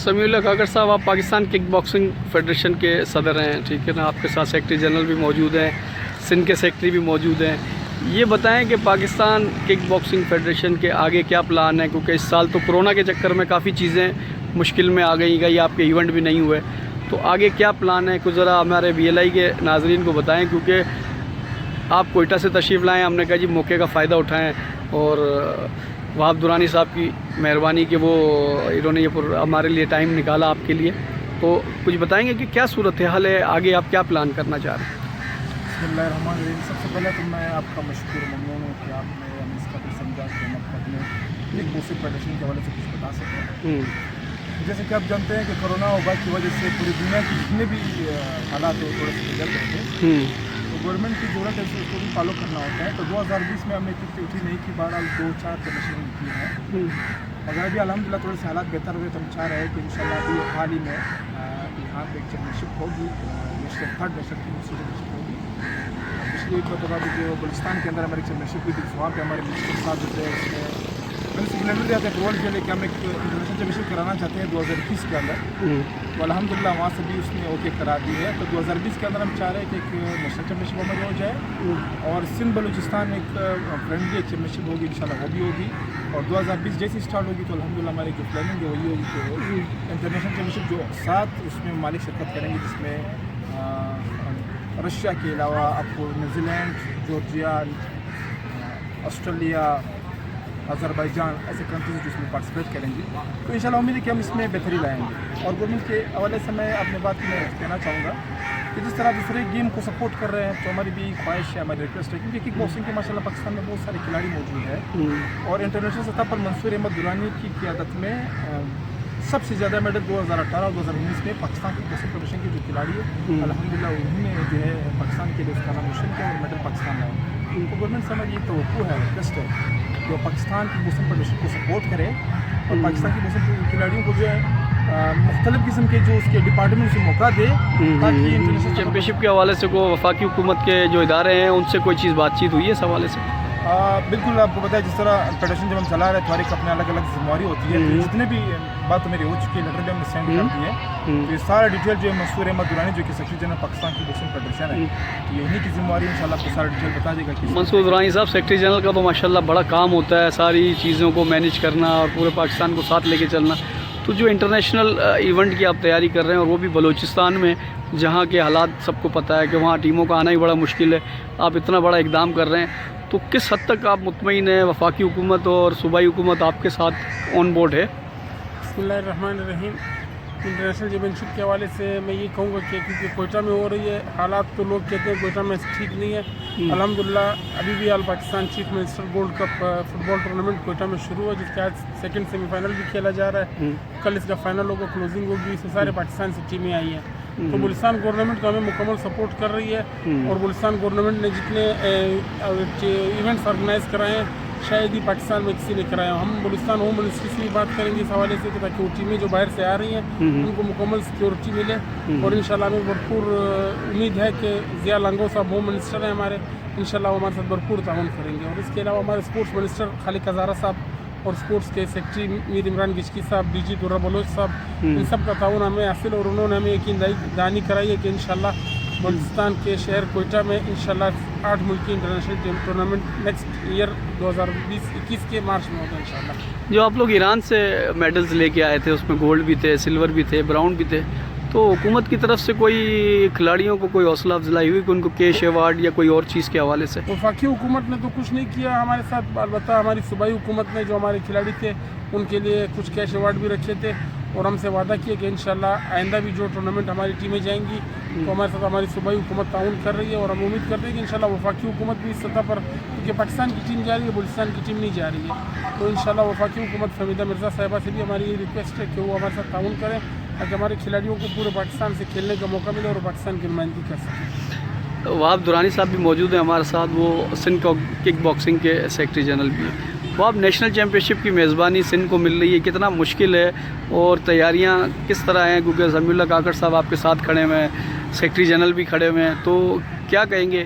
سمیع اللہ کاکڑ صاحب، آپ Pakistan kick boxing federation کے صدر ہیں، ٹھیک ہے نا، آپ کے ساتھ سیکرٹری جنرل بھی موجود ہیں، سندھ کے سیکرٹری بھی موجود ہیں. یہ بتائیں کہ پاکستان کک باکسنگ فیڈریشن کے آگے کیا پلان ہے، کیونکہ اس سال تو کرونا کے چکر میں کافی چیزیں مشکل میں آ گئی گئی، آپ کے ایونٹ بھی نہیں ہوئے، تو آگے کیا پلان ہے کچھ ذرا ہمارے BLI کے ناظرین کو بتائیں، کیونکہ آپ کوئٹہ سے تشریف لائیں، ہم نے کہا جی موقع کا فائدہ اٹھائیں، اور وہاب درانی صاحب کی مہربانی کہ وہ انہوں نے یہ ہمارے لیے ٹائم نکالا آپ کے لیے، تو کچھ بتائیں گے کہ کیا صورتحال ہے، آگے آپ کیا پلان کرنا چاہ رہے ہیں؟ بسم اللہ الرحمن الرحیم. سب سے پہلے تو میں آپ کا مشکور ممنون ہوں کہ آپ نے ہمیں اس قابل سمجھا کہ ہم اپنے کک باکسنگ فیڈریشن کے حوالے سے کچھ بتا سکیں. جیسے کہ آپ جانتے ہیں کہ کرونا وبا کی وجہ سے پوری دنیا کی جتنے بھی حالات تھوڑے سے بگڑ گئے تھے، تو گورنمنٹ کی ضرورت ہے اس کو بھی فالو کرنا ہوتا ہے. تو 2020 میں ہم نے کک اٹھی نہیں کی، بہرحال 2-4 کنڈیشن کی ہے، مگر ابھی الحمدللہ تھوڑے سے حالات بہتر ہوئے، تو ہم چاہ رہے ہیں کہ انشاءاللہ ابھی حال ہی میں یہاں پہ ایک چیمپئن ہوگی، تھرڈ نیشنل کی چیمپئن ہوگی. پچھلی ایک مرتبہ بھی جو بلوچستان کے اندر ہماری چیمپئن ہوئی تھی، وہاں پہ ہمارے منسٹر صاحب جو تھے اس میں سگنیٹری دیا تھا اپروول کے لیے کہ ہم ایک انٹرنیشنل چیمپئن کرانا چاہتے ہیں 2021 کے اندر، تو الحمدللہ وہاں سے بھی اس نے اوکے کرا دی ہے. تو 2020 کے اندر ہم چاہ رہے ہیں کہ ایک نیشنل چیمپئن ہماری ہو جائے، اور سندھ بلوچستان ایک فرینڈلی چیمپئن ہوگی انشاءاللہ وہ بھی ہوگی. اور 2020 جیسی اسٹارٹ ہوگی تو الحمدللہ ہماری جو پلاننگ ہے وہی ہوگی کہ انٹرنیشنل چیمپئن جو 7 اس میں ممالک شرکت کریں گے، جس میں رشیا کے علاوہ آپ کو New Zealand, Georgia, Australia, Azerbaijan ایسے کنٹریز جس میں پارٹیسپیٹ کریں گی. تو انشاءاللہ امید ہے کہ ہم اس میں بہتری لائیں گے. اور گورنمنٹ کے حوالے سے میں اپنے بات میں کہنا چاہوں گا کہ جس طرح دوسرے گیم کو سپورٹ کر رہے ہیں، تو ہماری بھی خواہش ہے، ہماری ریکویسٹ ہے، کیونکہ کک باکسنگ کے ماشاءاللہ پاکستان میں بہت سارے کھلاڑی موجود ہیں، اور انٹرنیشنل سطح پر منصور احمد درانی کی قیادت میں سب سے زیادہ میڈل 2018 اور 2019 میں پاکستان کی باکسنگ فیڈریشن کے جو کھلاڑی ہے الحمدللہ انہوں نے جو ہے پاکستان کے لیے اس کا نام روشن کیا اور میڈل پاکستان لائے. تو گورنمنٹ سے ہماری یہ توقع ہے، ریکویسٹ ہے جو پاکستان کی باکسنگ فیڈریشن کو سپورٹ کرے، اور پاکستان کی باکسنگ کھلاڑیوں کو جو ہے مختلف قسم کے جو اس کے ڈپارٹمنٹ سے موقع دے، تاکہ انٹرنیشنل چیمپئن شپ کے حوالے سے کوئی وفاقی حکومت کے جو ادارے ہیں ان سے کوئی چیز بات چیت ہوئی ہے اس حوالے سے؟ بالکل. آپ کو پتہ ہے جس طرح فیڈریشن جب ہم چلا رہے ہیں تو ہر ایک اپنے الگ الگ ذمہ داری ہوتی ہے، تو جتنے بھی بات میری ہو چکی ہے لیٹر بھی ہم نے سینڈ کر دی ہے، تو یہ سارا ڈیٹیل جو ہے منصور احمد درانی جو کہ سیکرٹری جنرل پاکستان کی باکسنگ فیڈریشن ہے، تو یہ انہیں کی ذمہ داری انشاءاللہ آپ کو سارا ڈیٹیل بتا دے گا. منصور درانی صاحب سیکرٹری جنرل کا تو ماشاءاللہ بڑا کام ہوتا ہے، ساری چیزوں کو مینیج کرنا اور پورے پاکستان کو ساتھ لے کے چلنا. تو جو انٹرنیشنل ایونٹ کی آپ تیاری کر رہے ہیں، اور وہ بھی بلوچستان میں جہاں کے حالات سب کو پتہ ہے کہ وہاں ٹیموں کا آنا ہی بڑا مشکل ہے، آپ اتنا بڑا اقدام کر رہے ہیں، تو کس حد تک آپ مطمئن ہیں وفاقی حکومت اور صوبائی حکومت آپ کے ساتھ آن بورڈ ہے؟ بسم اللہ الرحمن الرحیم. انٹرنیشنل چیمپئن شپ کے حوالے سے میں یہ کہوں گا کہ کیونکہ کوئٹہ میں ہو رہی ہے، حالات تو لوگ کہتے ہیں کوئٹہ میں ٹھیک نہیں ہے، الحمدللہ ابھی بھی all Pakistan chief minister gold cup football tournament Quetta میں شروع ہے، جس کے آج سیکنڈ سیمی فائنل بھی کھیلا جا رہا ہے، کل اس کا فائنل ہوگا، کلوزنگ ہوگی، اس سے سارے پاکستان سے ٹیمیں آئی ہیں. تو بلوچستان گورنمنٹ کو ہمیں مکمل سپورٹ کر رہی ہے، اور بلوچستان گورنمنٹ نے جتنے ایونٹس آرگنائز کرائے ہیں شاید ہی پاکستان میں کسی نے کرائے ہیں. ہم بلوچستان ہوم منسٹری سے بھی بات کریں گے اس حوالے سے کہ تاکہ وہ ٹیمیں جو باہر سے آ رہی ہیں ان کو مکمل سیکورٹی ملے، اور انشاءاللہ ہمیں بھرپور امید ہے کہ ضیاء لانگو صاحب ہوم منسٹر ہیں ہمارے، انشاءاللہ وہ ہمارے ساتھ بھرپور تعاون کریں گے. اور اس کے علاوہ ہمارے اسپورٹس منسٹر خالق ہزارہ صاحب اور اسپورٹس کے سیکرٹری میر عمران گچکی صاحب، DG درہ بلوچ صاحب، ان سب کا تعاون ہمیں حاصل، اور انہوں نے ہمیں یقین دہانی کرائی ہے کہ انشاءاللہ بلوچستان کے شہر کوئٹہ میں انشاءاللہ 8 ملکی انٹرنیشنل ٹورنامنٹ نیکسٹ ایئر 2020-21 کے مارچ میں ہوگا انشاءاللہ. جو آپ لوگ ایران سے میڈلز لے کے آئے تھے، اس میں گولڈ بھی تھے، سلور بھی تھے، براؤن بھی تھے، تو حکومت کی طرف سے کوئی کھلاڑیوں کو کوئی حوصلہ افزائی ہوئی کہ ان کو کیش ایوارڈ یا کوئی اور چیز کے حوالے سے؟ وفاقی حکومت نے تو کچھ نہیں کیا ہمارے ساتھ، البتہ ہماری صوبائی حکومت نے جو ہمارے کھلاڑی تھے ان کے لیے کچھ کیش ایوارڈ بھی رکھے تھے، اور ہم سے وعدہ کیا کہ انشاءاللہ آئندہ بھی جو ٹورنامنٹ ہماری ٹیمیں جائیں گی تو ہمارے ساتھ ہماری صوبائی حکومت تعاون کر رہی ہے، اور ہم امید کرتے ہیں کہ انشاءاللہ وفاقی حکومت بھی اس سطح پر، کیونکہ پاکستان کی ٹیم جا رہی ہے، بلوچستان کی ٹیم نہیں جا رہی ہے، تو انشاءاللہ وفاقی حکومت فہمیدہ مرزا صاحبہ سے بھی ہماری یہ ریکویسٹ ہے کہ وہ ہمارے ساتھ تعاون کریں تاکہ ہمارے کھلاڑیوں کو پورے پاکستان سے کھیلنے کا موقع ملے اور پاکستان کی نمائندگی کر سکیں. وہاب درانی صاحب بھی موجود ہیں ہمارے ساتھ، وہ سندھ کک باکسنگ کے سیکرٹری جنرل بھی ہیں. وہ آپ نیشنل چیمپئن شپ کی میزبانی سندھ کو مل رہی ہے، کتنا مشکل ہے اور تیاریاں کس طرح ہیں؟ کیونکہ سمیع اللہ کاکڑ صاحب آپ کے ساتھ کھڑے ہوئے ہیں، سیکرٹری جنرل بھی کھڑے ہوئے ہیں، تو کیا کہیں گے